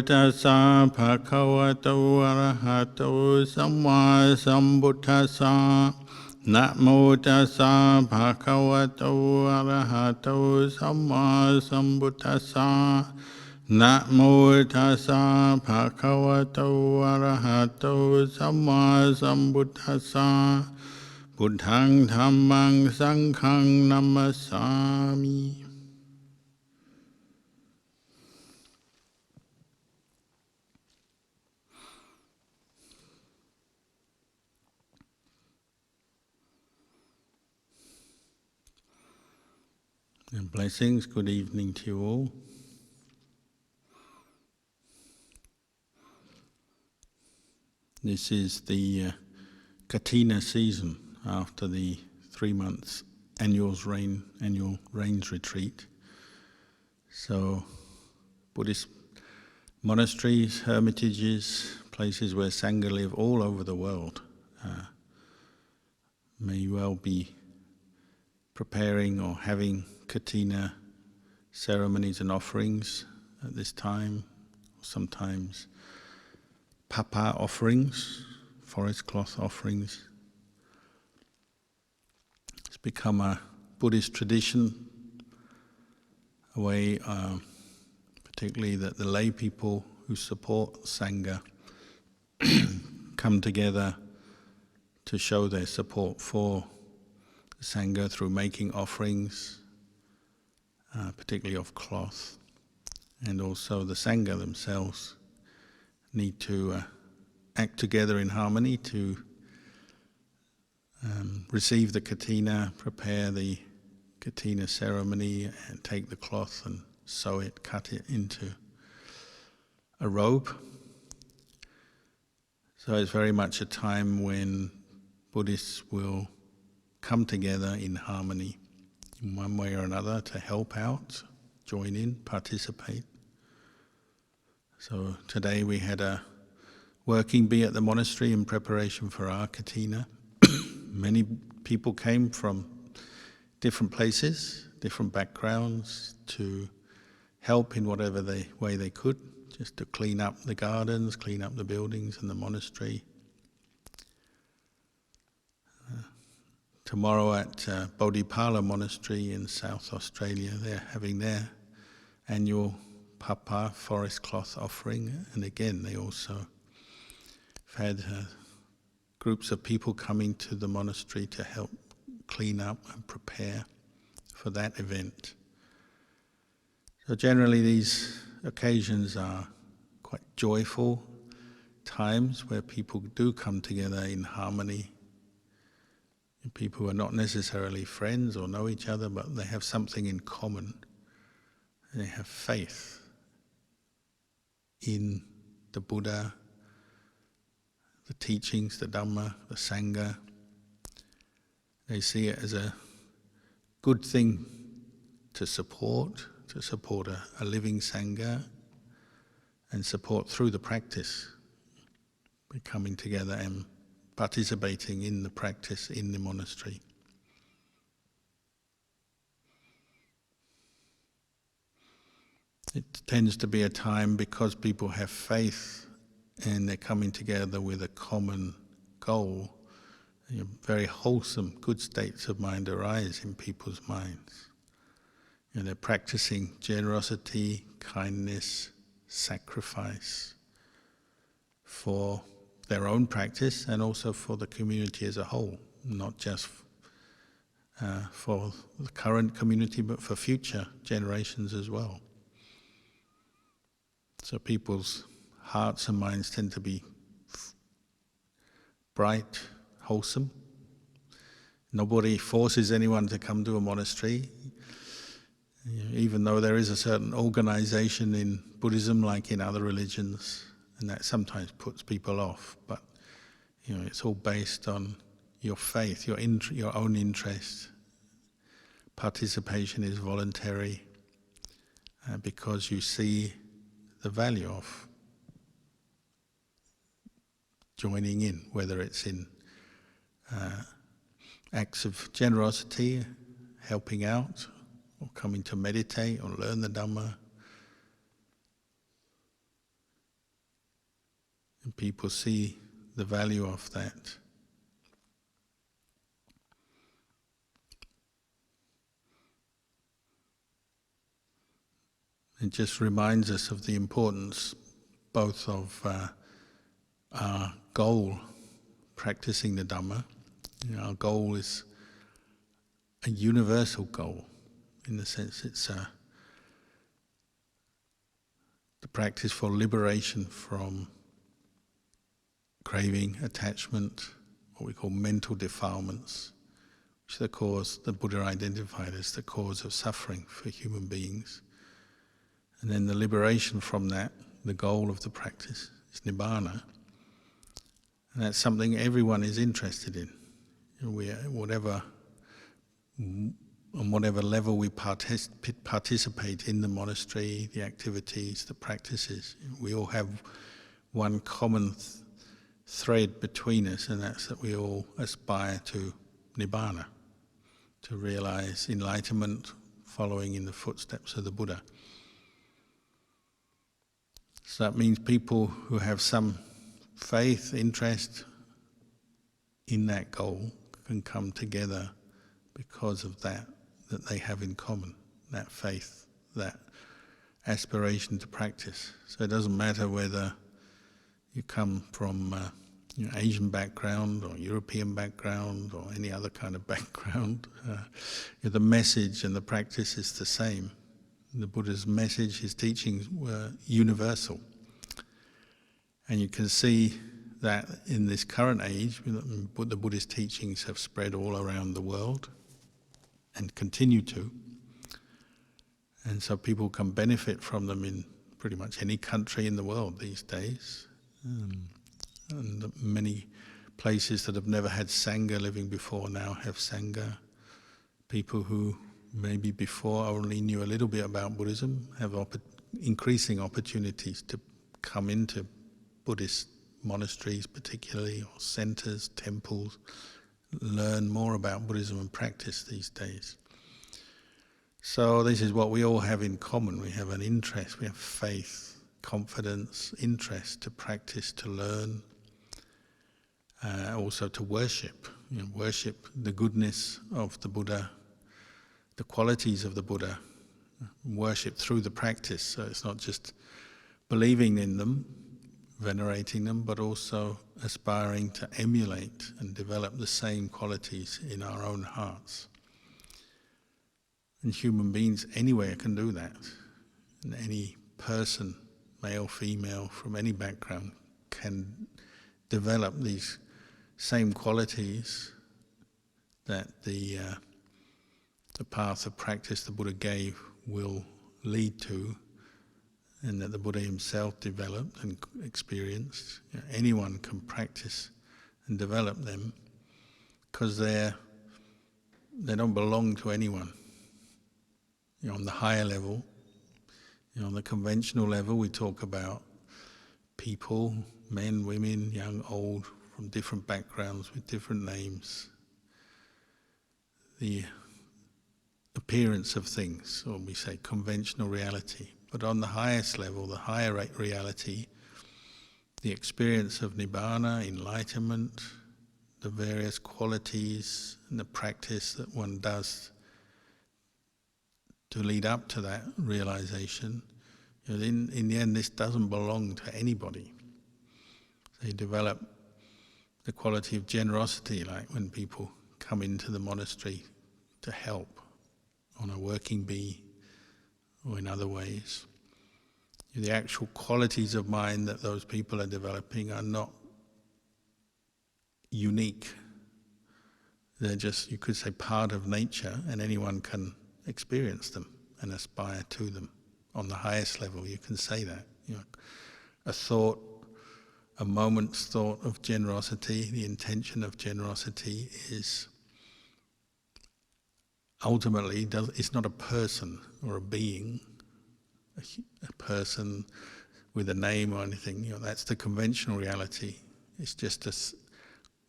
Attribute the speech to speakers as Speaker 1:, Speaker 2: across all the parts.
Speaker 1: Tassa Bhagavato Arahato Samma Sambuddhassa. Namo Tassa Bhagavato Arahato Samma Sambuddhassa. Namo Tassa Bhagavato Arahato Samma Sambuddhassa. Buddhang Dhammang Sanghang Namasami. And blessings, good evening to you all. This is the katina season after the 3 months annual rains retreat. So Buddhist monasteries, hermitages, places where sangha live all over the world may well be preparing or having katina ceremonies and offerings at this time. Sometimes papa offerings, forest cloth offerings. It's become a Buddhist tradition, a way particularly that the lay people who support sangha come together to show their support for the sangha through making offerings, particularly of cloth, and also the sangha themselves need to act together in harmony to receive the katina, prepare the katina ceremony, and take the cloth and sew it, cut it into a robe. So it's very much a time when Buddhists will come together in harmony in one way or another to help out, join in, participate. So today we had a working bee at the monastery in preparation for our katina. Many people came from different places, different backgrounds, to help in whatever way they could, just to clean up the gardens, clean up the buildings and the monastery. Tomorrow at Bodhipala Monastery in South Australia, they're having their annual papa forest cloth offering, and again they also have had groups of people coming to the monastery to help clean up and prepare for that event. So generally these occasions are quite joyful times where people do come together in harmony. People who are not necessarily friends or know each other, but they have something in common. They have faith in the Buddha, the teachings, the Dhamma, the sangha. They see it as a good thing to support a living sangha, and support through the practice, by coming together and participating in the practice in the monastery. It tends to be a time, because people have faith and they're coming together with a common goal, very wholesome, good states of mind arise in people's minds. They're practicing generosity, kindness, sacrifice for their own practice and also for the community as a whole, not just for the current community, but for future generations as well. So people's hearts and minds tend to be bright, wholesome. Nobody forces anyone to come to a monastery, even though there is a certain organization in Buddhism like in other religions, and that sometimes puts people off. But it's all based on your faith, your own interest. Participation is voluntary because you see the value of joining in, whether it's in acts of generosity, helping out, or coming to meditate or learn the Dhamma. And people see the value of that. It just reminds us of the importance both of our goal, practicing the Dhamma. Our goal is a universal goal, in the sense it's the practice for liberation from craving, attachment, what we call mental defilements, which are the cause, the Buddha identified as the cause of suffering for human beings. And then the liberation from that, the goal of the practice, is Nibbana. And that's something everyone is interested in. On whatever level we participate in the monastery, the activities, the practices, we all have one common thread between us, and that's that we all aspire to Nibbana, to realize enlightenment, following in the footsteps of the Buddha. So that means people who have some faith, interest in that goal can come together because of that they have in common, that faith, that aspiration to practice. So it doesn't matter whether you come from Asian background or European background or any other kind of background, the message and the practice is the same. The Buddha's message, his teachings were universal. And you can see that in this current age, the Buddhist teachings have spread all around the world and continue to. And so people can benefit from them in pretty much any country in the world these days. And many places that have never had sangha living before now have sangha. People who maybe before only knew a little bit about Buddhism have increasing opportunities to come into Buddhist monasteries particularly, or centres, temples, learn more about Buddhism and practice these days. So this is what we all have in common. We have an interest, we have faith, confidence, interest to practice, to learn, also to worship. Worship the goodness of the Buddha, the qualities of the Buddha, worship through the practice. So it's not just believing in them, venerating them, but also aspiring to emulate and develop the same qualities in our own hearts. And human beings anywhere can do that. And any person, male, female, from any background, can develop these same qualities that the path of practice the Buddha gave will lead to, and that the Buddha himself developed and experienced. Anyone can practice and develop them because they don't belong to anyone. On the higher level, on the conventional level, we talk about people, men, women, young, old, from different backgrounds with different names. The appearance of things, or we say conventional reality. But on the highest level, the higher reality, the experience of Nibbana, enlightenment, the various qualities and the practice that one does to lead up to that realization, in the end this doesn't belong to anybody. They develop the quality of generosity, like when people come into the monastery to help on a working bee or in other ways. The actual qualities of mind that those people are developing are not unique. They're just, you could say, part of nature, and anyone can experience them and aspire to them. On the highest level, you can say that. A thought, a moment's thought of generosity, the intention of generosity is ultimately, it's not a person or a being, a person with a name or anything. That's the conventional reality. It's just a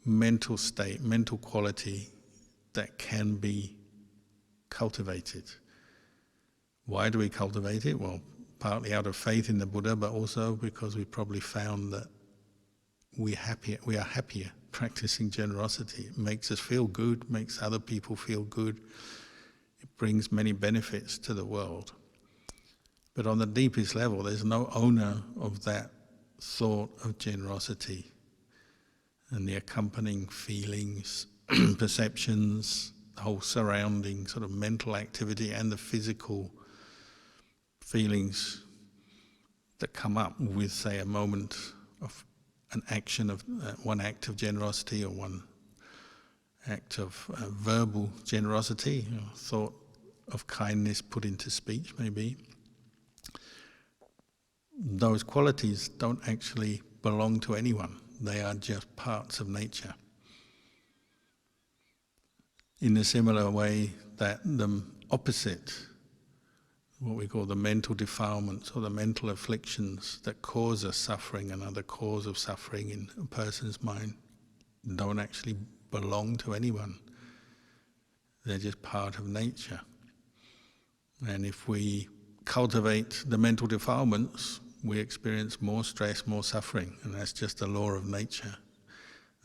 Speaker 1: mental state, mental quality that can be cultivated. Why do we cultivate it? Well, partly out of faith in the Buddha, but also because we probably found that we are happier practicing generosity. It makes us feel good, makes other people feel good. It brings many benefits to the world. But on the deepest level, there's no owner of that thought of generosity and the accompanying feelings, perceptions, the whole surrounding sort of mental activity and the physical feelings that come up with, say, a moment of an action of one act of generosity or one act of verbal generosity, thought of kindness put into speech maybe. Those qualities don't actually belong to anyone. They are just parts of nature. In a similar way that the opposite, what we call the mental defilements or the mental afflictions that cause us suffering, another cause of suffering in a person's mind, don't actually belong to anyone. They're just part of nature. And if we cultivate the mental defilements, we experience more stress, more suffering, and that's just the law of nature.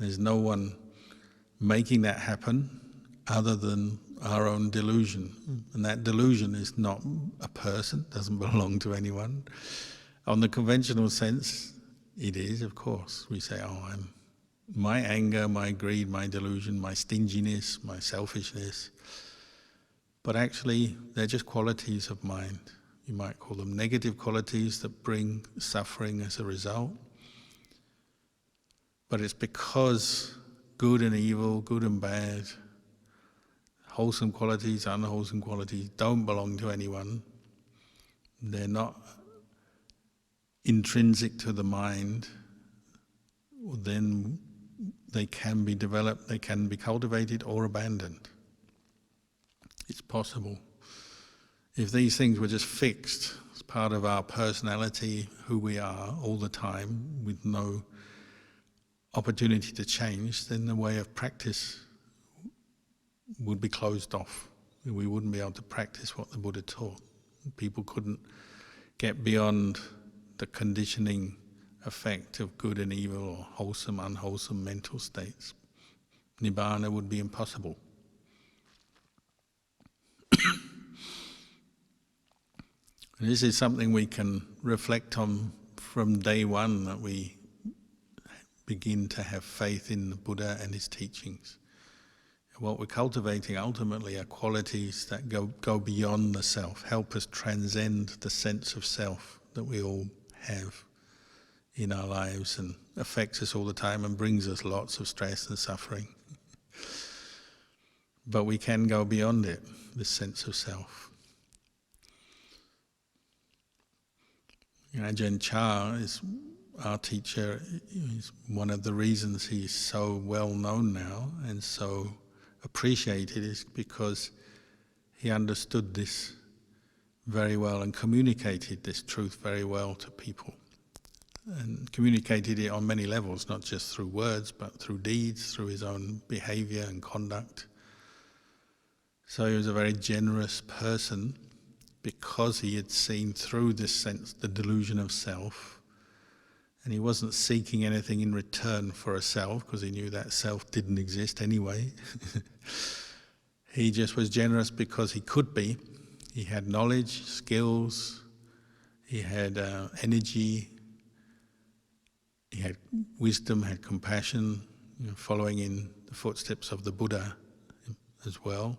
Speaker 1: There's no one making that happen other than our own delusion. And that delusion is not a person, doesn't belong to anyone. On the conventional sense, it is, of course. We say, my anger, my greed, my delusion, my stinginess, my selfishness. But actually, they're just qualities of mind. You might call them negative qualities that bring suffering as a result. But it's because good and evil, good and bad, wholesome qualities, unwholesome qualities don't belong to anyone. They're not intrinsic to the mind. Then they can be developed, they can be cultivated or abandoned. It's possible. If these things were just fixed as part of our personality, who we are all the time, with no opportunity to change, then the way of practice would be closed off. We wouldn't be able to practice what the Buddha taught. People couldn't get beyond the conditioning effect of good and evil or wholesome, unwholesome mental states. Nibbana would be impossible. This is something we can reflect on from day one, that we begin to have faith in the Buddha and his teachings. What we're cultivating ultimately are qualities that go beyond the self, help us transcend the sense of self that we all have in our lives and affects us all the time and brings us lots of stress and suffering. But we can go beyond it, this sense of self. Ajahn Chah is our teacher. Is one of the reasons he's so well known now and so appreciated is because he understood this very well and communicated this truth very well to people. And communicated it on many levels, not just through words, but through deeds, through his own behavior and conduct. So he was a very generous person because he had seen through this sense, the delusion of self, and he wasn't seeking anything in return for a self because he knew that self didn't exist anyway. He just was generous because he could be. He had knowledge, skills, he had energy, he had wisdom, had compassion, following in the footsteps of the Buddha as well.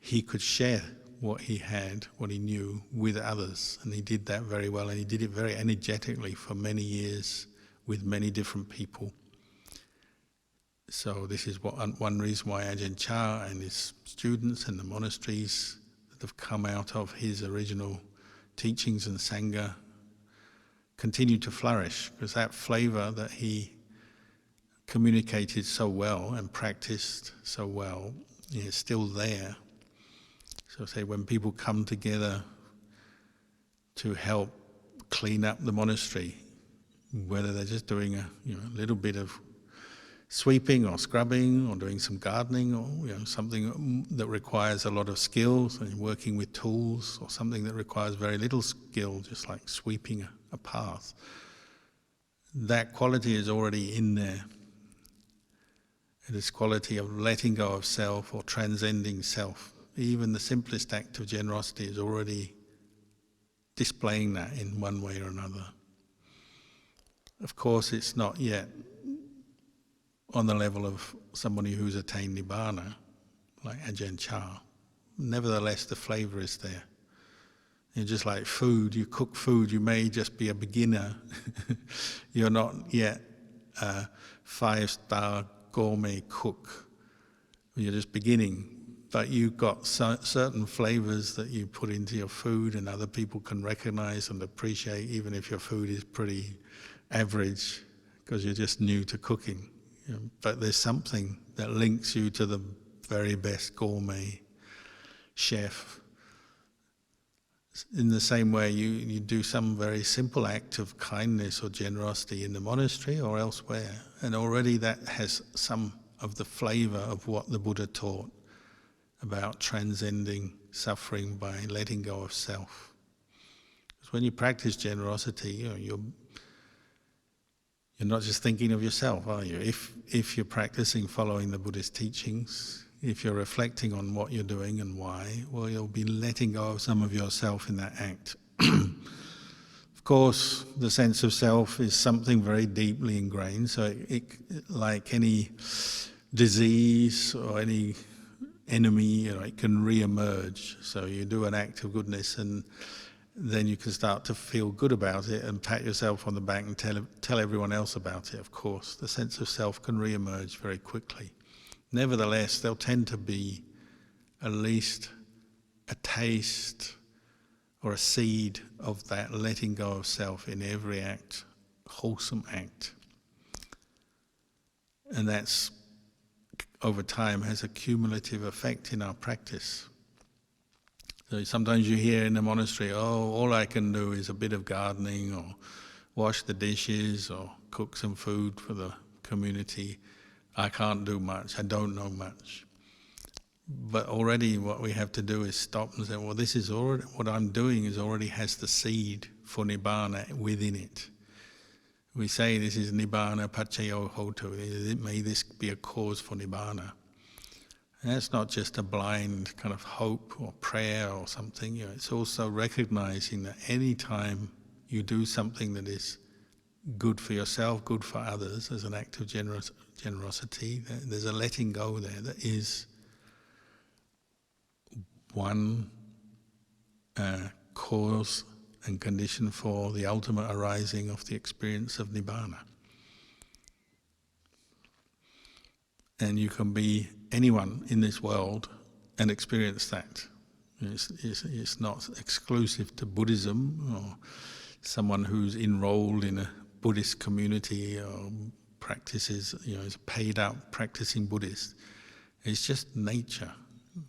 Speaker 1: He could share what he had, what he knew, with others, and he did that very well, and he did it very energetically for many years with many different people. So this is one reason why Ajahn Chah and his students and the monasteries that have come out of his original teachings and sangha continue to flourish, because that flavour that he communicated so well and practiced so well is still there. So say when people come together to help clean up the monastery, whether they're just doing a little bit of sweeping or scrubbing or doing some gardening or something that requires a lot of skills and working with tools, or something that requires very little skill, just like sweeping a path, that quality is already in there. This quality of letting go of self or transcending self. Even the simplest act of generosity is already displaying that in one way or another. Of course, it's not yet on the level of somebody who's attained Nibbana, like Ajahn Chah. Nevertheless, the flavour is there. You're just like food, you cook food, you may just be a beginner. You're not yet a 5-star gourmet cook. You're just beginning. But you've got certain flavours that you put into your food and other people can recognise and appreciate, even if your food is pretty average, because you're just new to cooking. But there's something that links you to the very best gourmet chef. In the same way, you do some very simple act of kindness or generosity in the monastery or elsewhere, and already that has some of the flavour of what the Buddha taught about transcending suffering by letting go of self. Because when you practice generosity, you're not just thinking of yourself, are you? If you're practicing following the Buddhist teachings, if you're reflecting on what you're doing and why, well, you'll be letting go of some of yourself in that act. Of course, the sense of self is something very deeply ingrained, so it like any disease or any enemy, it can re-emerge. So you do an act of goodness and then you can start to feel good about it and pat yourself on the back and tell everyone else about it, of course. The sense of self can re-emerge very quickly. Nevertheless, there'll tend to be at least a taste or a seed of that letting go of self in every act, wholesome act. And that's, over time, has a cumulative effect in our practice. So sometimes you hear in the monastery, all I can do is a bit of gardening or wash the dishes or cook some food for the community. I can't do much, I don't know much. But already what we have to do is stop and say, well, this is already, what I'm doing is already has the seed for Nibbana within it. We say this is Nibbana Paccaya Hotu, may this be a cause for Nibbana. And that's not just a blind kind of hope or prayer or something, it's also recognizing that any time you do something that is good for yourself, good for others, as an act of generosity, there's a letting go there that is one cause and condition for the ultimate arising of the experience of Nibbana. And you can be anyone in this world and experience that. It's not exclusive to Buddhism or someone who's enrolled in a Buddhist community or practices, is a paid up practicing Buddhist. It's just nature.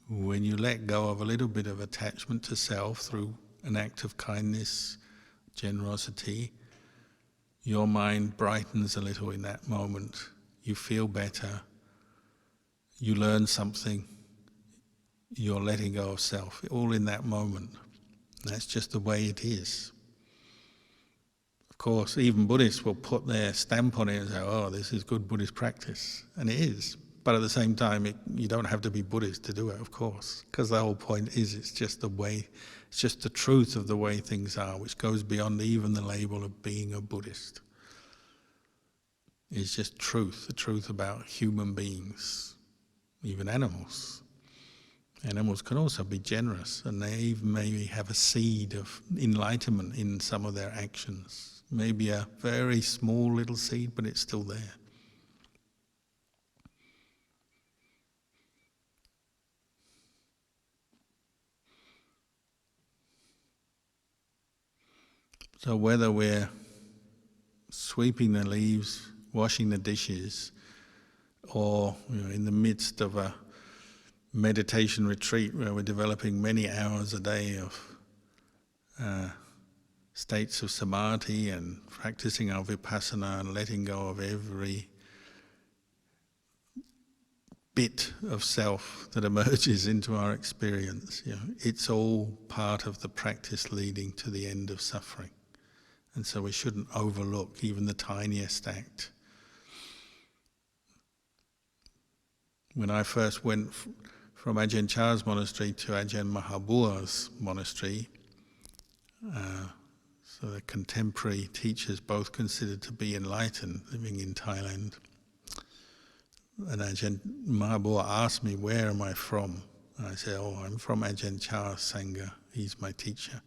Speaker 1: When you let go of a little bit of attachment to self through an act of kindness, generosity, your mind brightens a little in that moment. You feel better. You learn something. You're letting go of self, all in that moment. That's just the way it is. Of course, even Buddhists will put their stamp on it and say, this is good Buddhist practice. And it is. But at the same time, you don't have to be Buddhist to do it, of course. Because the whole point is it's just the way, it's just the truth of the way things are, which goes beyond even the label of being a Buddhist. It's just truth, the truth about human beings, even animals. Animals can also be generous, and they even maybe have a seed of enlightenment in some of their actions. Maybe a very small little seed, but it's still there. So whether we're sweeping the leaves, washing the dishes, or in the midst of a meditation retreat where we're developing many hours a day of states of samadhi and practicing our vipassana and letting go of every bit of self that emerges into our experience. It's all part of the practice leading to the end of suffering. And so we shouldn't overlook even the tiniest act. When I first went from Ajahn Chah's monastery to Ajahn Mahabua's monastery, so the contemporary teachers both considered to be enlightened, living in Thailand. And Ajahn Mahabua asked me, where am I from? And I said, I'm from Ajahn Chah's sangha, he's my teacher.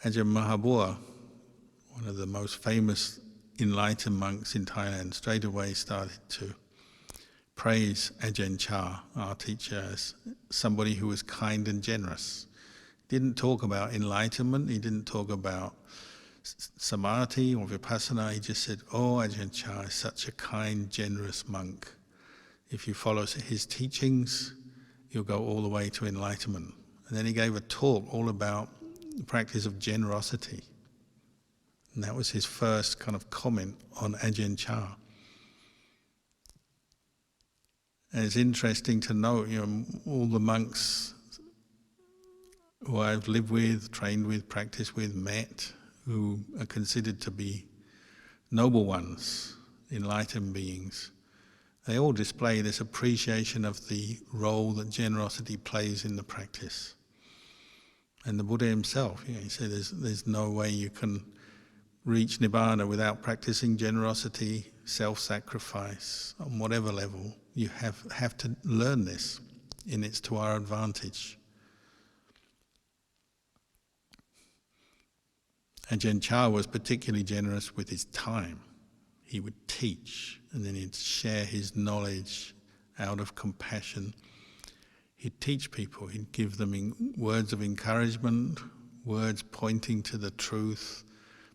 Speaker 1: Ajahn Mahabua, one of the most famous enlightened monks in Thailand, straight away started to praise Ajahn Chah, our teacher, as somebody who was kind and generous. Didn't talk about enlightenment, he didn't talk about samadhi or vipassana, he just said, Ajahn Chah is such a kind, generous monk. If you follow his teachings, you'll go all the way to enlightenment. And then he gave a talk all about the practice of generosity. And that was his first kind of comment on Ajahn Chah. And it's interesting to note, all the monks who I've lived with, trained with, practiced with, met, who are considered to be noble ones, enlightened beings, they all display this appreciation of the role that generosity plays in the practice. And the Buddha himself, he said there's no way you can reach Nibbana without practicing generosity, self-sacrifice, on whatever level. You have to learn this, and it's to our advantage. Ajahn Chah was particularly generous with his time. He would teach, and then he'd share his knowledge out of compassion. He'd teach people, he'd give them words of encouragement, words pointing to the truth,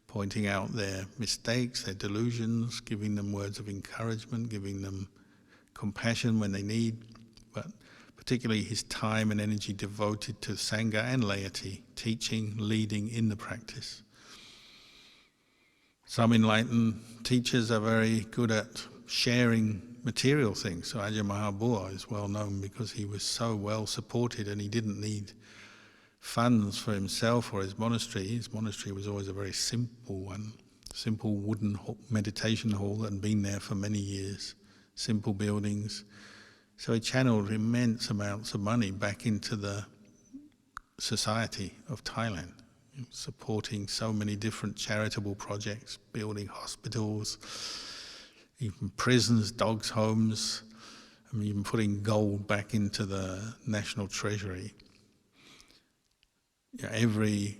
Speaker 1: pointing out their mistakes, their delusions, giving them words of encouragement, giving them compassion when they need, but particularly his time and energy devoted to sangha and laity, teaching, leading in the practice. Some enlightened teachers are very good at sharing material things. So Ajahn Mahabua is well known because he was so well supported and he didn't need funds for himself or his monastery. His monastery was always a very simple one, simple wooden meditation hall that had been there for many years, simple buildings. So he channeled immense amounts of money back into the society of Thailand, supporting so many different charitable projects, building hospitals, even prisons, dogs' homes, even putting gold back into the national treasury. Every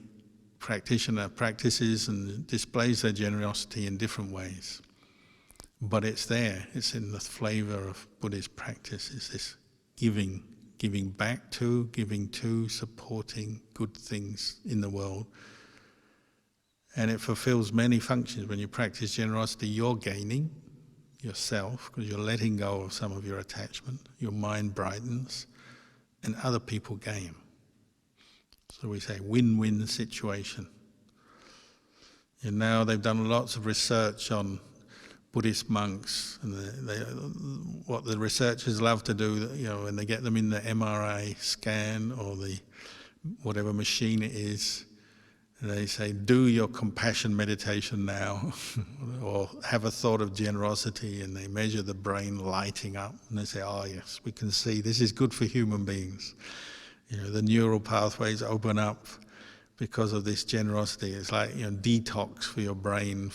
Speaker 1: practitioner practices and displays their generosity in different ways. But it's there, it's in the flavour of Buddhist practice, it's this giving back to, giving to, supporting good things in the world. And it fulfills many functions. When you practice generosity, you're gaining yourself, because you're letting go of some of your attachment, your mind brightens, and other people gain. So we say win-win situation. And now they've done lots of research on Buddhist monks, and what the researchers love to do, when they get them in the MRI scan or the whatever machine it is, they say, do your compassion meditation now, or have a thought of generosity, and they measure the brain lighting up, and they say, yes, we can see this is good for human beings. The neural pathways open up because of this generosity. It's like detox for your brain,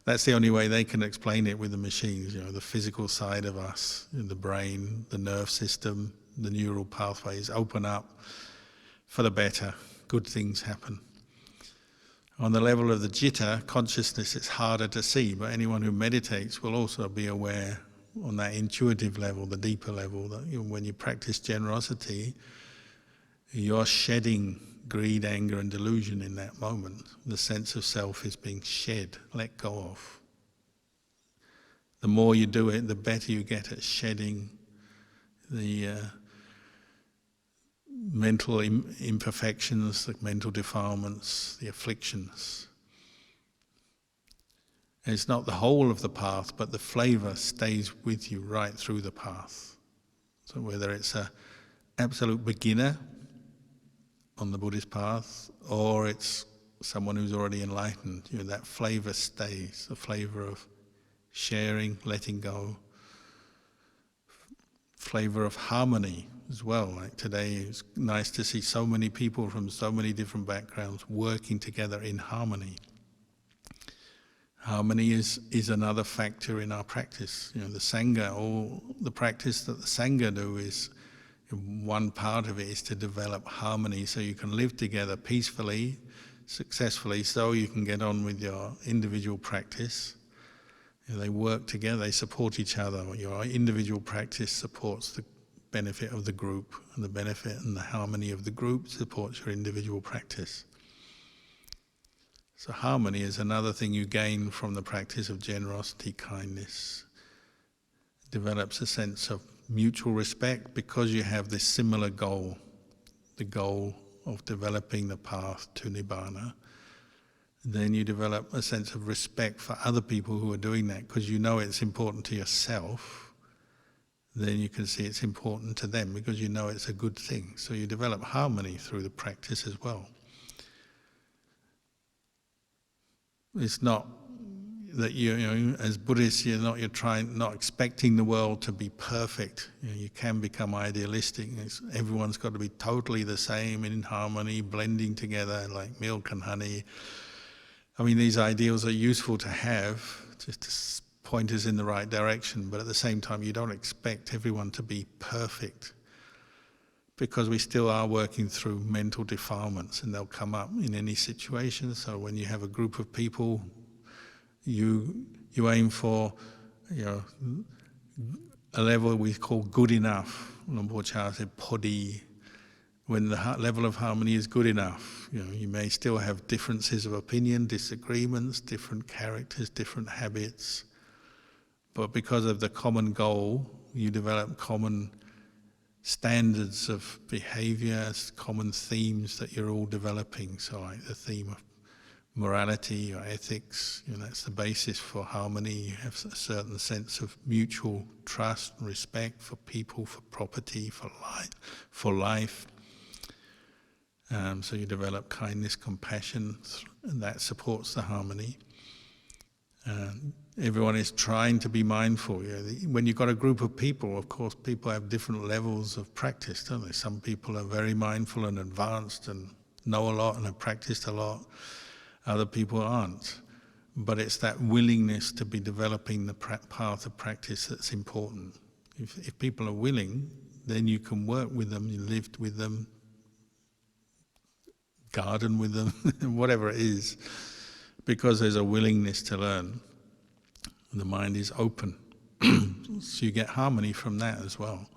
Speaker 1: that's the only way they can explain it with the machines, the physical side of us, the brain, the nerve system, the neural pathways open up for the better, good things happen. On the level of the citta, consciousness, it's harder to see, but anyone who meditates will also be aware on that intuitive level, the deeper level, that when you practice generosity, you're shedding greed, anger and delusion in that moment. The sense of self is being shed, let go of. The more you do it, the better you get at shedding the mental imperfections, the mental defilements, the afflictions. And it's not the whole of the path, but the flavour stays with you right through the path. So whether it's an absolute beginner on the Buddhist path, or it's someone who's already enlightened, that flavor stays, the flavor of sharing, letting go, flavor of harmony as well. Like today, it's nice to see so many people from so many different backgrounds working together in harmony. Harmony is another factor in our practice. The sangha, all the practice that the sangha do is, one part of it is to develop harmony so you can live together peacefully, successfully, so you can get on with your individual practice. They work together, they support each other. Your individual practice supports the benefit of the group, and the benefit and the harmony of the group supports your individual practice. So harmony is another thing you gain from the practice of generosity, kindness. It develops a sense of mutual respect because you have this similar goal, the goal of developing the path to Nibbana. Then you develop a sense of respect for other people who are doing that because you know it's important to yourself. Then you can see it's important to them because you know it's a good thing. So you develop harmony through the practice as well. It's not that as Buddhists, you're not expecting the world to be perfect. You can become idealistic. Everyone's got to be totally the same, in harmony, blending together like milk and honey. I mean, these ideals are useful to have, just to point us in the right direction, but at the same time, you don't expect everyone to be perfect, because we still are working through mental defilements, and they'll come up in any situation. So when you have a group of people, you aim for a level we call good enough. Rinpoche said podi. When the level of harmony is good enough, you may still have differences of opinion, disagreements, different characters, different habits, but because of the common goal, you develop common standards of behavior, common themes that you're all developing. So like the theme of morality or ethics, that's the basis for harmony. You have a certain sense of mutual trust and respect for people, for property, for life. So you develop kindness, compassion, and that supports the harmony. Everyone is trying to be mindful. When you've got a group of people, of course, people have different levels of practice, don't they? Some people are very mindful and advanced and know a lot and have practiced a lot. Other people aren't. But it's that willingness to be developing the path of practice that's important. If people are willing, then you can work with them, you live with them, garden with them, whatever it is, because there's a willingness to learn. And the mind is open. So you get harmony from that as well.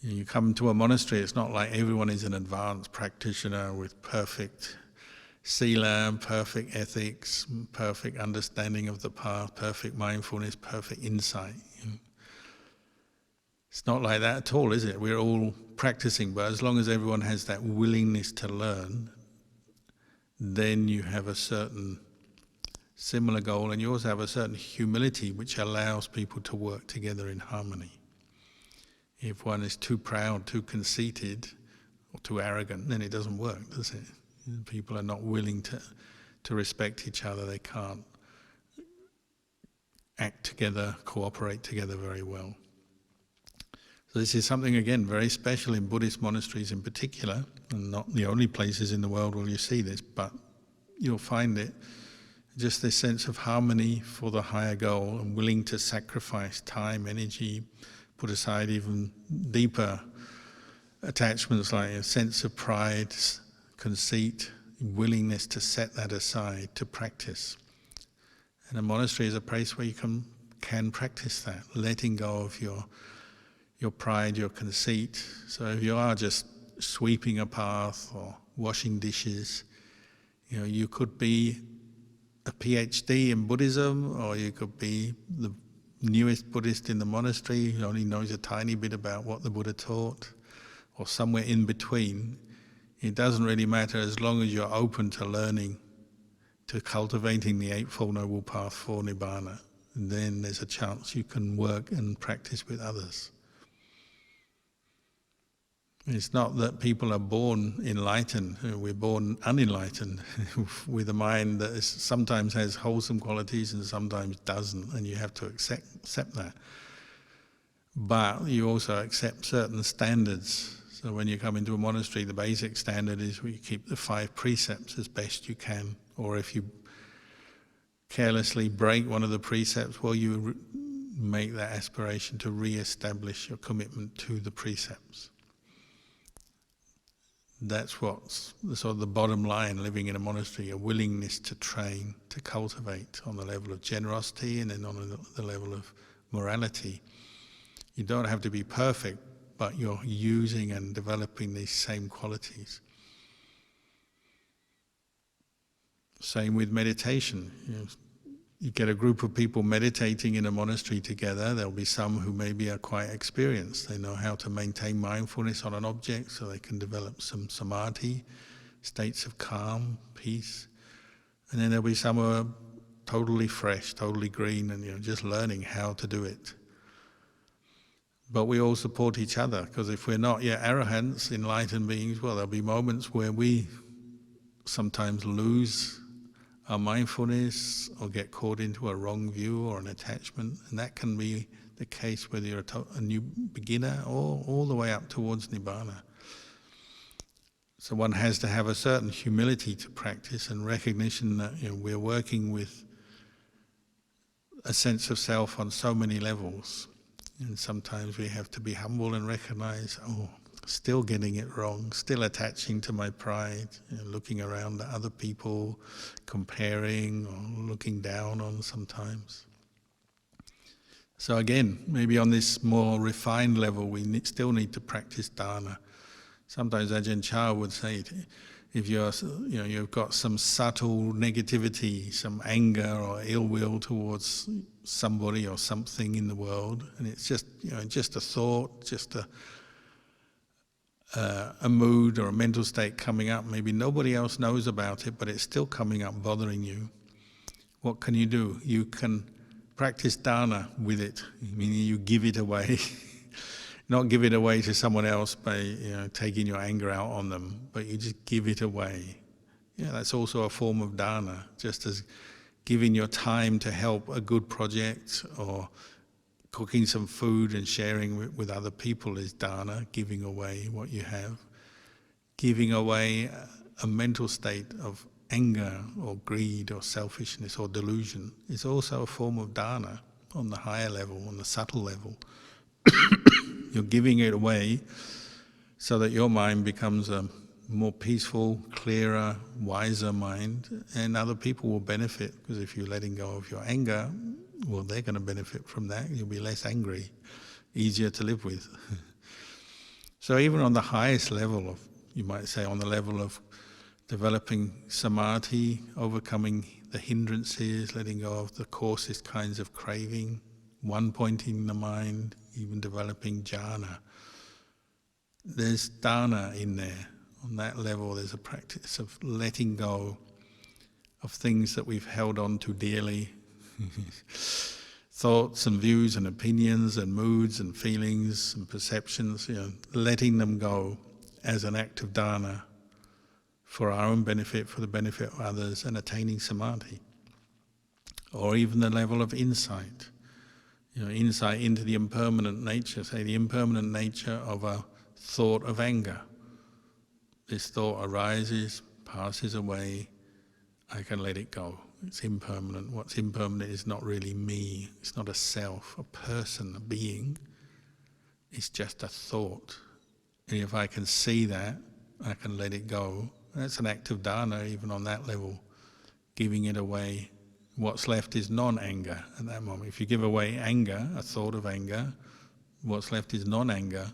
Speaker 1: You come to a monastery, it's not like everyone is an advanced practitioner with perfect sila, perfect ethics, perfect understanding of the path, perfect mindfulness, perfect insight. It's not like that at all, is it? We're all practicing, but as long as everyone has that willingness to learn, then you have a certain similar goal, and you also have a certain humility which allows people to work together in harmony. If one is too proud, too conceited, or too arrogant, then it doesn't work, does it? People are not willing to respect each other. They can't act together, cooperate together very well. So this is something, again, very special in Buddhist monasteries in particular, and not the only places in the world where you see this, but you'll find it, just this sense of harmony for the higher goal and willing to sacrifice time, energy, put aside even deeper attachments like a sense of pride, conceit, willingness to set that aside to practice. And a monastery is a place where you can practice that, letting go of your pride, your conceit. So if you are just sweeping a path or washing dishes, you could be a PhD in Buddhism, or you could be the newest Buddhist in the monastery who only knows a tiny bit about what the Buddha taught, or somewhere in between. It doesn't really matter as long as you're open to learning, to cultivating the Eightfold Noble Path for Nibbana. And then there's a chance you can work and practice with others. It's not that people are born enlightened. We're born unenlightened with a mind that sometimes has wholesome qualities and sometimes doesn't, and you have to accept that. But you also accept certain standards. So when you come into a monastery, the basic standard is you keep the 5 precepts as best you can. Or if you carelessly break one of the precepts, well, you make that aspiration to re-establish your commitment to the precepts. That's what's sort of the bottom line, living in a monastery, a willingness to train, to cultivate on the level of generosity and then on the level of morality. You don't have to be perfect, but you're using and developing these same qualities. Same with meditation. You get a group of people meditating in a monastery together. There'll be some who maybe are quite experienced. They know how to maintain mindfulness on an object, so they can develop some samadhi, states of calm, peace. And then there'll be some who are totally fresh, totally green, and just learning how to do it. But we all support each other, because if we're not yet arahants, enlightened beings, well, there'll be moments where we sometimes lose our mindfulness or get caught into a wrong view or an attachment, and that can be the case whether you're a new beginner or all the way up towards Nibbana. So one has to have a certain humility to practice and recognition that we're working with a sense of self on so many levels. And sometimes we have to be humble and recognize, still getting it wrong, still attaching to my pride, looking around at other people, comparing or looking down on sometimes. So again, maybe on this more refined level, we still need to practice dana. Sometimes Ajahn Chah would say, if you've got some subtle negativity, some anger or ill will towards somebody or something in the world, and it's just a thought, just a mood or a mental state coming up. Maybe nobody else knows about it, but it's still coming up, bothering you. What can you do? You can practice dana with it, meaning you give it away. Not give it away to someone else by taking your anger out on them, but you just give it away. That's also a form of dana, just as giving your time to help a good project or cooking some food and sharing with other people is dana, giving away what you have. Giving away a mental state of anger or greed or selfishness or delusion is also a form of dana on the higher level, on the subtle level. You're giving it away so that your mind becomes a more peaceful, clearer, wiser mind, and other people will benefit, because if you're letting go of your anger, well, they're going to benefit from that. You'll be less angry, easier to live with. So even on the highest level of, you might say, on the level of developing samadhi, overcoming the hindrances, letting go of the coarsest kinds of craving, one-pointing the mind, even developing jhana. There's dana in there. On that level, there's a practice of letting go of things that we've held on to dearly. Thoughts and views and opinions and moods and feelings and perceptions, letting them go as an act of dana for our own benefit, for the benefit of others, and attaining samadhi. Or even the level of insight. Insight into the impermanent nature, say the impermanent nature of a thought of anger. This thought arises, passes away, I can let it go. It's impermanent. What's impermanent is not really me. It's not a self, a person, a being. It's just a thought. And if I can see that, I can let it go. That's an act of dana even on that level, giving it away. What's left is non-anger at that moment. If you give away anger, a thought of anger, what's left is non-anger.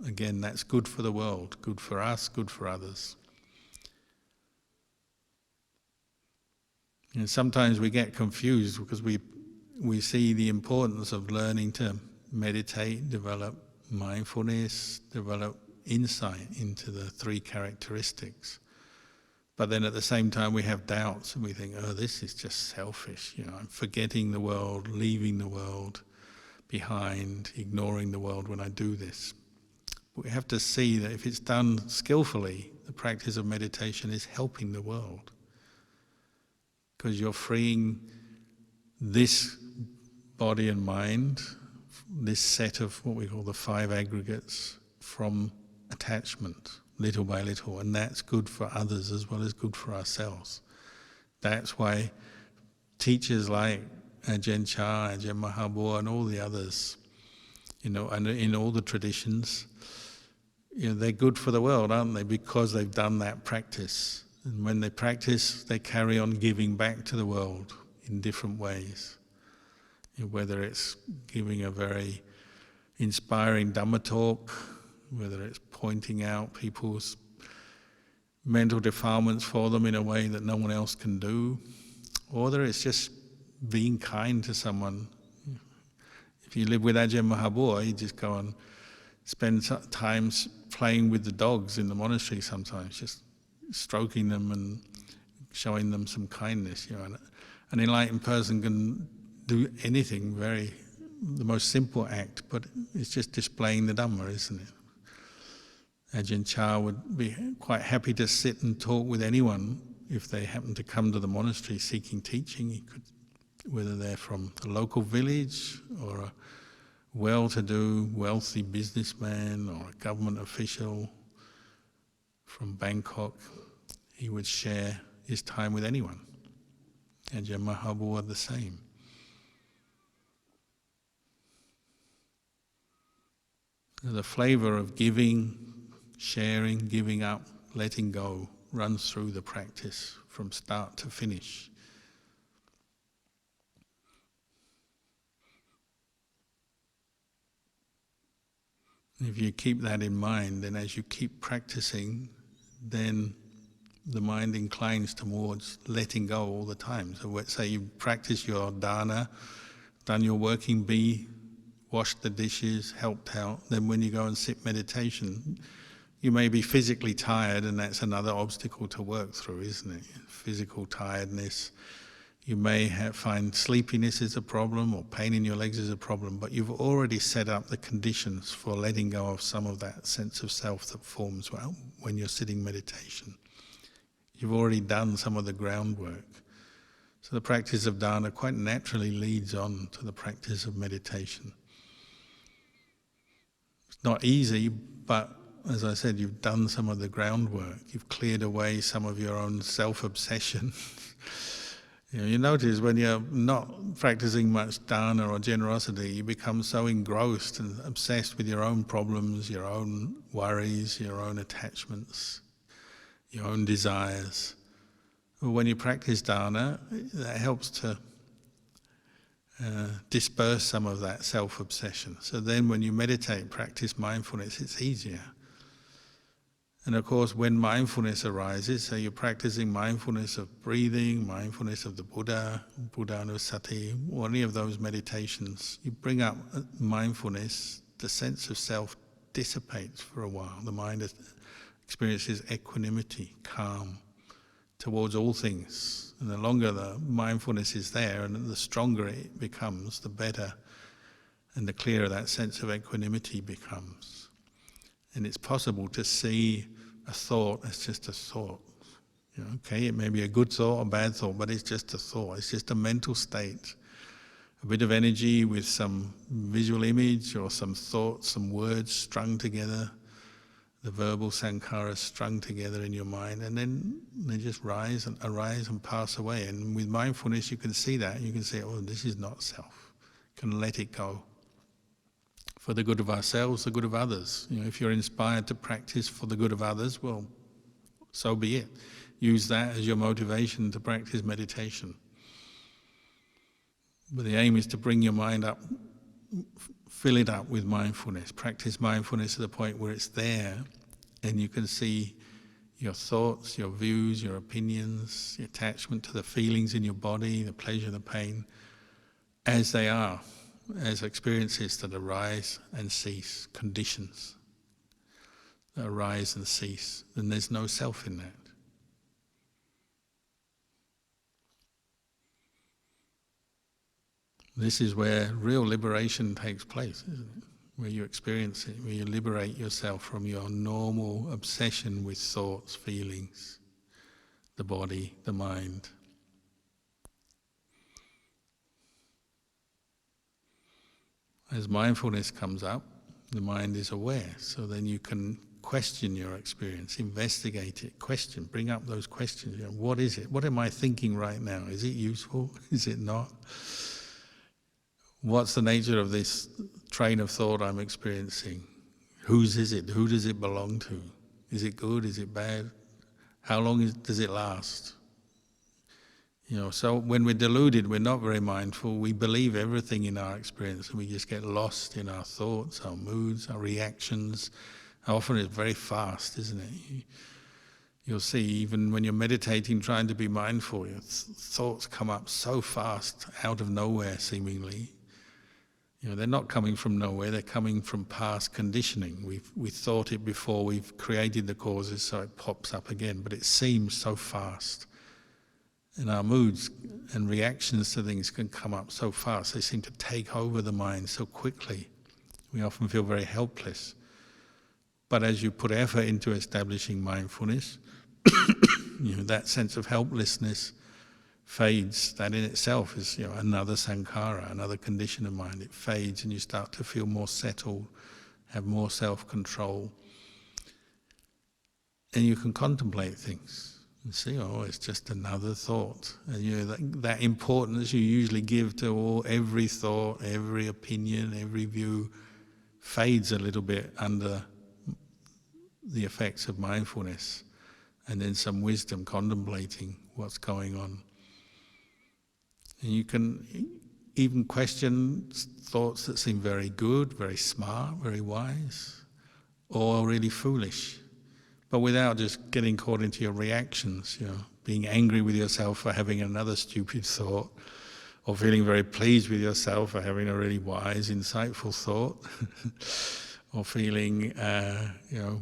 Speaker 1: Again, that's good for the world, good for us, good for others. Sometimes we get confused because we see the importance of learning to meditate, develop mindfulness, develop insight into the 3 characteristics. But then at the same time we have doubts and we think, this is just selfish. I'm forgetting the world, leaving the world behind, ignoring the world when I do this. But we have to see that if it's done skillfully, the practice of meditation is helping the world. Because you're freeing this body and mind, this set of what we call the 5 aggregates, from attachment, little by little, and that's good for others as well as good for ourselves. That's why teachers like Ajahn Chah, Ajahn Mahabua, and all the others, and in all the traditions, they're good for the world, aren't they? Because they've done that practice. And when they practice, they carry on giving back to the world in different ways. Whether it's giving a very inspiring Dhamma talk, whether it's pointing out people's mental defilements for them in a way that no one else can do, or whether it's just being kind to someone. If you live with Ajahn Mahabua, you just go and spend time playing with the dogs in the monastery sometimes, just stroking them and showing them some kindness. An enlightened person can do anything, the most simple act, but it's just displaying the Dhamma, isn't it? Ajahn Chah would be quite happy to sit and talk with anyone if they happen to come to the monastery seeking teaching. He could, whether they're from a local village or a well-to-do, wealthy businessman or a government official from Bangkok, he would share his time with anyone. Ajahn Mahabua the same. The flavour of giving, sharing, giving up, letting go runs through the practice from start to finish. If you keep that in mind, then as you keep practicing, then the mind inclines towards letting go all the time. So let's say you practice your dana, done your working bee, washed the dishes, helped out, then when you go and sit meditation, you may be physically tired, and that's another obstacle to work through, isn't it? Physical tiredness. You may find sleepiness is a problem, or pain in your legs is a problem, but you've already set up the conditions for letting go of some of that sense of self that forms when you're sitting meditation. You've already done some of the groundwork. So the practice of dana quite naturally leads on to the practice of meditation. It's not easy, but as I said, you've done some of the groundwork. You've cleared away some of your own self-obsession. You notice when you're not practicing much dana or generosity, you become so engrossed and obsessed with your own problems, your own worries, your own attachments, your own desires. But when you practice dana, that helps to disperse some of that self-obsession. So then when you meditate, practice mindfulness, it's easier. And of course, when mindfulness arises, so you're practicing mindfulness of breathing, mindfulness of the Buddha, Buddhanusati, or any of those meditations, you bring up mindfulness, the sense of self dissipates for a while. The mind experiences equanimity, calm, towards all things. And the longer the mindfulness is there and the stronger it becomes, the better and the clearer that sense of equanimity becomes. And it's possible to see a thought as just a thought. Okay, it may be a good thought or a bad thought, but it's just a thought. It's just a mental state. A bit of energy with some visual image or some thoughts, some words strung together, the verbal sankhara strung together in your mind, and then they just arise and pass away. And with mindfulness you can see that. You can say, oh, this is not self. You can let it go. For the good of ourselves, the good of others. If you're inspired to practice for the good of others, well, so be it. Use that as your motivation to practice meditation. But the aim is to bring your mind up, fill it up with mindfulness. Practice mindfulness to the point where it's there and you can see your thoughts, your views, your opinions, your attachment to the feelings in your body, the pleasure, the pain, as they are, as experiences that arise and cease, conditions that arise and cease. Then there's no self in that. This is where real liberation takes place, isn't it? where you experience it, where you liberate yourself from your normal obsession with thoughts, feelings, the body, the mind. As mindfulness comes up, the mind is aware, so then you can question your experience, investigate it, question, bring up those questions. You know, what is it? What am I thinking right now? Is it useful? Is it not? What's the nature of this train of thought I'm experiencing? Whose is it? Who does it belong to? Is it good? Is it bad? How long does it last? You know, so when we're deluded, we're not very mindful. We believe everything in our experience, and we just get lost in our thoughts, our moods, our reactions. Often it's very fast, isn't it? You'll see, even when you're meditating, trying to be mindful, your thoughts come up so fast, out of nowhere, seemingly. You know, they're not coming from nowhere, they're coming from past conditioning. We've thought it before, we've created the causes, so it pops up again, but it seems so fast. And our moods and reactions to things can come up so fast, they seem to take over the mind so quickly. We often feel very helpless. But as you put effort into establishing mindfulness, you know, that sense of helplessness fades. That in itself is, you know, another sankhara, another condition of mind. It fades and you start to feel more settled, have more self-control. And you can contemplate things and see, oh, it's just another thought. And you know, that importance you usually give to every thought, every opinion, every view fades a little bit under the effects of mindfulness, and then some wisdom contemplating what's going on. And you can even question thoughts that seem very good, very smart, very wise, or really foolish, but without just getting caught into your reactions, you know, being angry with yourself for having another stupid thought, or feeling very pleased with yourself for having a really wise, insightful thought, or feeling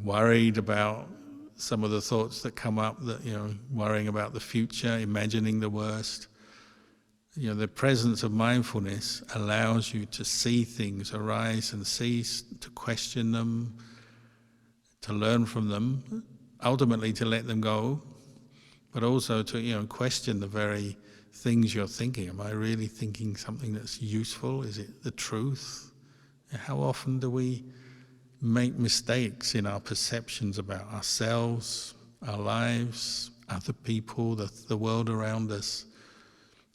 Speaker 1: worried about some of the thoughts that come up, that, you know, worrying about the future, imagining the worst. You know, the presence of mindfulness allows you to see things arise and cease, to question them, to learn from them, ultimately to let them go, but also to, you know, question the very things you're thinking. Am I really thinking something that's useful? Is it the truth? How often do we make mistakes in our perceptions about ourselves, our lives, other people, the world around us?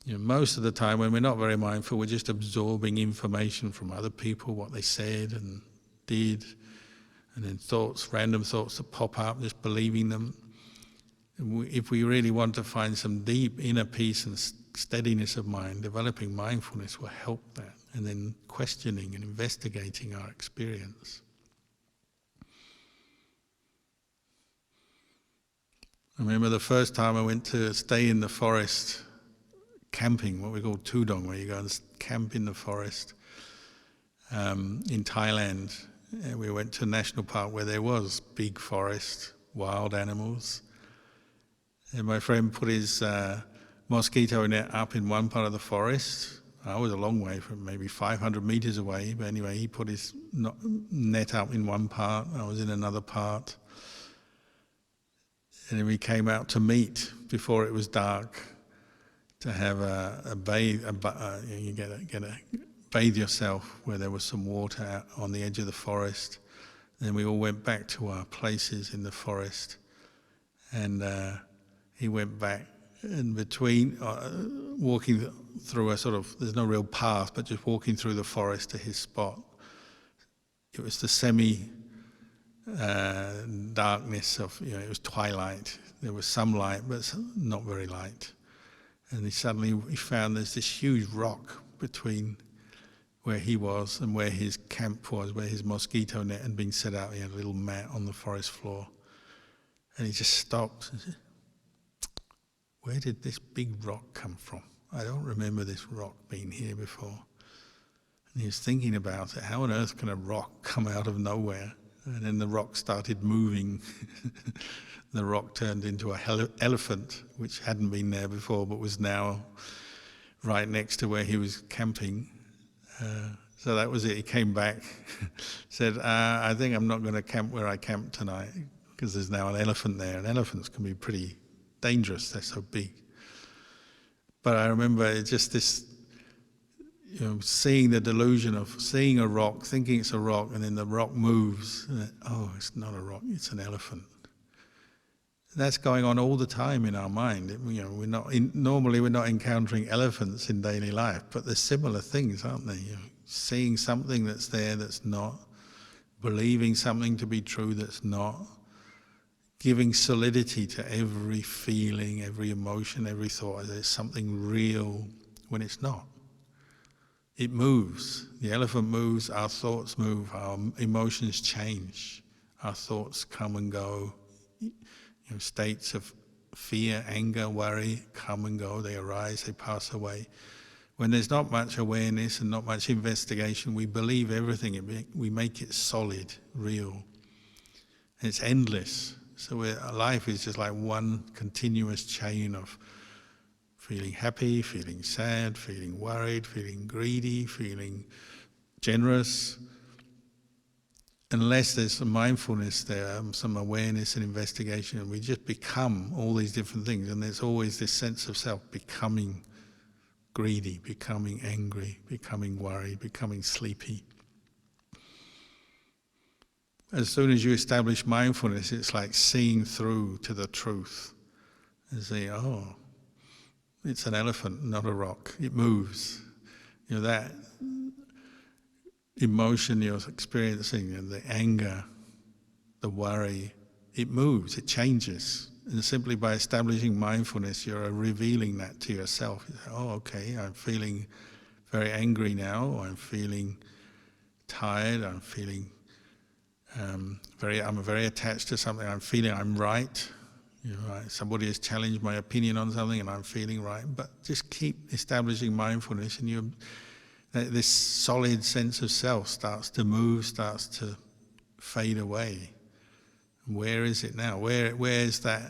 Speaker 1: You know, most of the time when we're not very mindful, we're just absorbing information from other people, what they said and did, and then thoughts, random thoughts that pop up, just believing them. And if we really want to find some deep inner peace and steadiness of mind, developing mindfulness will help that, and then questioning and investigating our experience. I remember the first time I went to stay in the forest, camping, what we call tudong, where you go and camp in the forest in Thailand. And we went to a national park where there was big forest, wild animals. And my friend put his mosquito net up in one part of the forest. I was a long way, from maybe 500 meters away, but anyway, he put his net up in one part, I was in another part. And then we came out to meet before it was dark, to have a bathe. You bathe yourself where there was some water out on the edge of the forest. Then we all went back to our places in the forest, and he went back. And between walking through a sort of, there's no real path, but just walking through the forest to his spot, it was the darkness of, you know, it was twilight. There was some light, but not very light. And he found there's this huge rock between where he was and where his camp was, where his mosquito net had been set out. He had a little mat on the forest floor. And he just stopped and said, where did this big rock come from? I don't remember this rock being here before. And he was thinking about it. How on earth can a rock come out of nowhere? And then the rock started moving. The rock turned into an elephant, which hadn't been there before, but was now right next to where he was camping. So that was it. He came back, said, I think I'm not going to camp where I camped tonight because there's now an elephant there, and elephants can be pretty dangerous, they're so big. But I remember it's just this, seeing the delusion of seeing a rock, thinking it's a rock, and then the rock moves, and it's not a rock, it's an elephant. That's going on all the time in our mind. Normally we're not encountering elephants in daily life, but there's similar things, aren't there? Seeing something that's there that's not, believing something to be true that's not, giving solidity to every feeling, every emotion, every thought. There's something real when it's not. It moves. The elephant moves, our thoughts move, our emotions change. Our thoughts come and go. States of fear, anger, worry come and go. They arise, they pass away. When there's not much awareness and not much investigation, we believe everything. We make it solid, real. And it's endless. So our life is just like one continuous chain of feeling happy, feeling sad, feeling worried, feeling greedy, feeling generous. Unless there's some mindfulness there, some awareness and investigation, and we just become all these different things, and there's always this sense of self becoming greedy, becoming angry, becoming worried, becoming sleepy. As soon as you establish mindfulness, it's like seeing through to the truth and say, it's an elephant, not a rock. It moves. That emotion you're experiencing, and the anger, the worry, it moves, it changes. And simply by establishing mindfulness, you're revealing that to yourself. You say, okay, I'm feeling very angry now, or I'm feeling tired, I'm feeling I'm very attached to something, I'm feeling I'm right. Somebody has challenged my opinion on something and I'm feeling right. But just keep establishing mindfulness, and this solid sense of self starts to move, starts to fade away. Where is it now? Where is that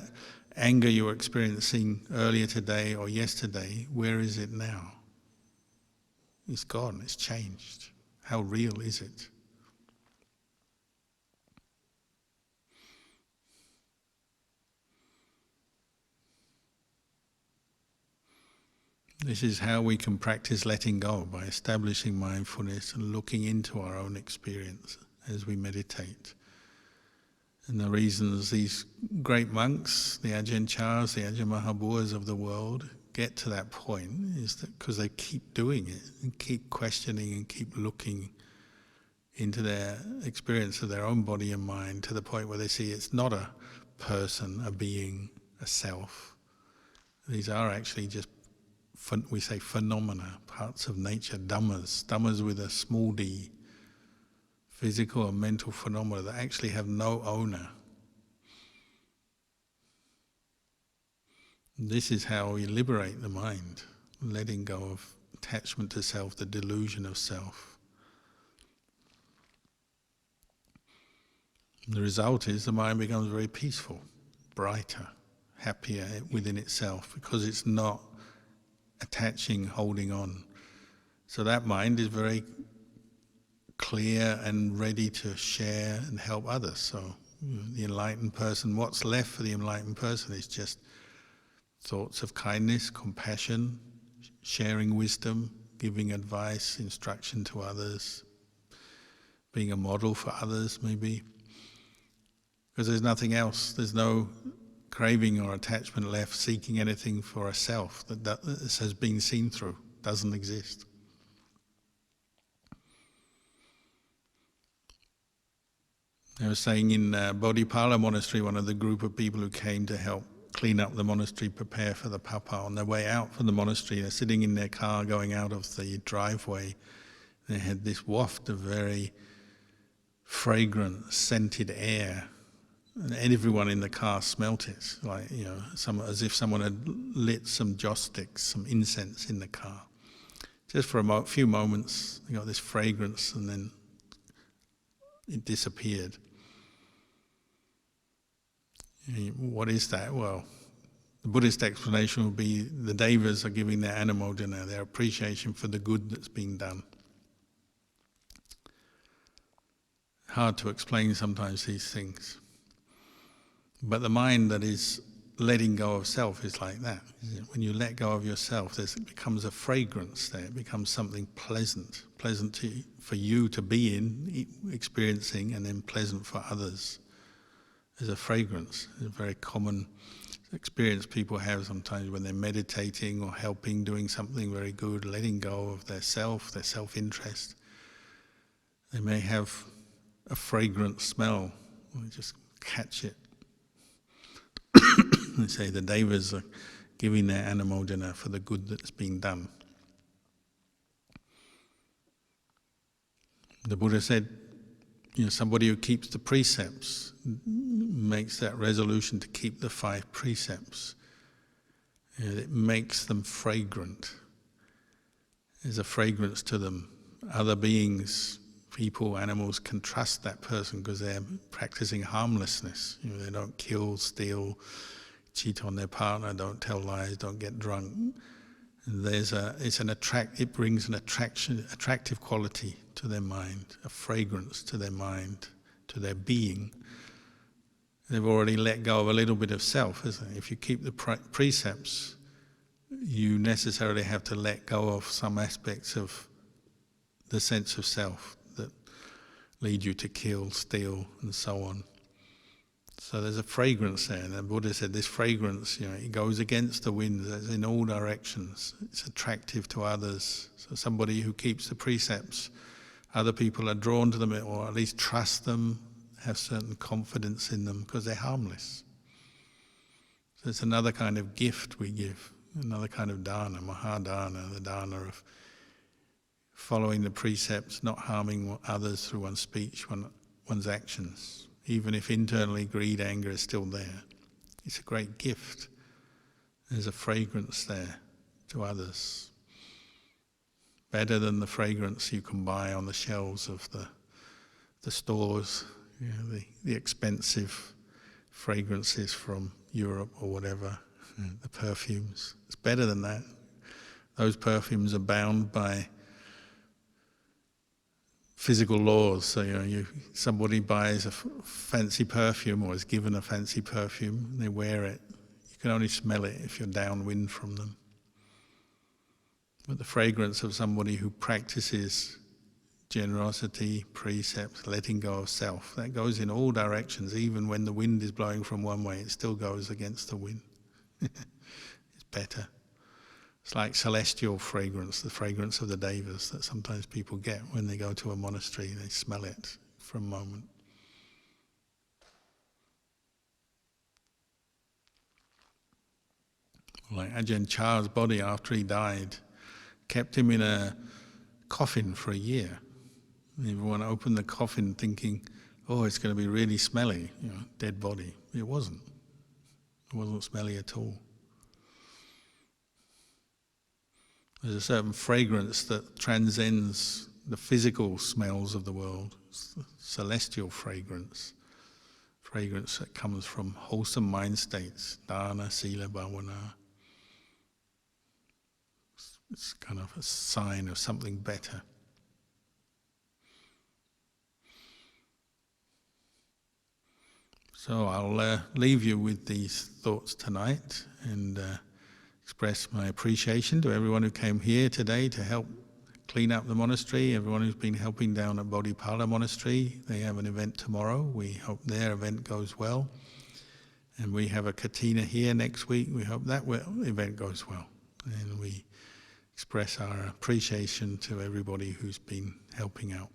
Speaker 1: anger you were experiencing earlier today or yesterday? Where is it now? It's gone, it's changed. How real is it? This is how we can practice letting go, by establishing mindfulness and looking into our own experience as we meditate. And the reasons these great monks, the Ajahn Chahs, the Ajahn Mahabhuas of the world, get to that point is that because they keep doing it and keep questioning and keep looking into their experience of their own body and mind, to the point where they see it's not a person, a being, a self. These are actually just, we say, phenomena, parts of nature, dhammas with a small d, physical and mental phenomena that actually have no owner. This is how we liberate the mind, letting go of attachment to self, the delusion of self. The result is the mind becomes very peaceful, brighter, happier within itself, because it's not attaching, holding on. So that mind is very clear and ready to share and help others. So the enlightened person, what's left for the enlightened person is just thoughts of kindness, compassion, sharing wisdom, giving advice, instruction to others, being a model for others maybe. Because there's nothing else, there's no craving or attachment left, seeking anything for a self that has been seen through, doesn't exist. I was saying in Bodhipala monastery, one of the group of people who came to help clean up the monastery, prepare for the papa, on their way out from the monastery, they're sitting in their car going out of the driveway. They had this waft of very fragrant, scented air, and everyone in the car smelt it, like as if someone had lit some joss sticks, some incense in the car. Just for a few moments, they got this fragrance, and then it disappeared. What is that? Well, the Buddhist explanation would be the devas are giving their anumodana, their appreciation for the good that's been done. hard to explain sometimes these things. But the mind that is letting go of self is like that. When you let go of yourself, it becomes a fragrance there. It becomes something pleasant for you to be in, experiencing, and then pleasant for others. There's a fragrance. It's a very common experience people have sometimes when they're meditating or helping, doing something very good, letting go of their self-interest. They may have a fragrant smell, or just catch it. They say the devas are giving their anumodana for the good that's been done. The Buddha said, somebody who keeps the precepts, makes that resolution to keep the 5 precepts, it makes them fragrant. There's a fragrance to them. Other beings, people, animals can trust that person because they're practicing harmlessness. They don't kill, steal, cheat on their partner, don't tell lies, don't get drunk. It brings an attractive quality to their mind, a fragrance to their mind, to their being. They've already let go of a little bit of self, isn't it? If you keep the precepts, you necessarily have to let go of some aspects of the sense of self that lead you to kill, steal, and so on. So there's a fragrance there, and the Buddha said this fragrance, it goes against the wind, it's in all directions. It's attractive to others. So somebody who keeps the precepts, other people are drawn to them, or at least trust them, have certain confidence in them, because they're harmless. So it's another kind of gift we give, another kind of dana, mahadana, the dana of following the precepts, not harming others through one's speech, one's actions. Even if internally greed, anger is still there. It's a great gift. There's a fragrance there to others. Better than the fragrance you can buy on the shelves of the stores, the expensive fragrances from Europe or whatever, the perfumes. It's better than that. Those perfumes are bound by physical laws. So somebody buys a fancy perfume or is given a fancy perfume, and they wear it. You can only smell it if you're downwind from them. But the fragrance of somebody who practices generosity, precepts, letting go of self, that goes in all directions. Even when the wind is blowing from one way, it still goes against the wind. It's better. It's like celestial fragrance, the fragrance of the devas that sometimes people get when they go to a monastery. They smell it for a moment. Like Ajahn Chah's body after he died, kept him in a coffin for a year. And everyone opened the coffin thinking, oh, it's going to be really smelly, dead body. It wasn't. It wasn't smelly at all. There's a certain fragrance that transcends the physical smells of the world. It's the celestial fragrance that comes from wholesome mind states, dana, sila, bhavana. It's kind of a sign of something better. So I'll leave you with these thoughts tonight and express my appreciation to everyone who came here today to help clean up the monastery, everyone who's been helping down at Bodhipala Monastery. They have an event tomorrow. We hope their event goes well. And we have a katina here next week. We hope that event goes well. And we express our appreciation to everybody who's been helping out.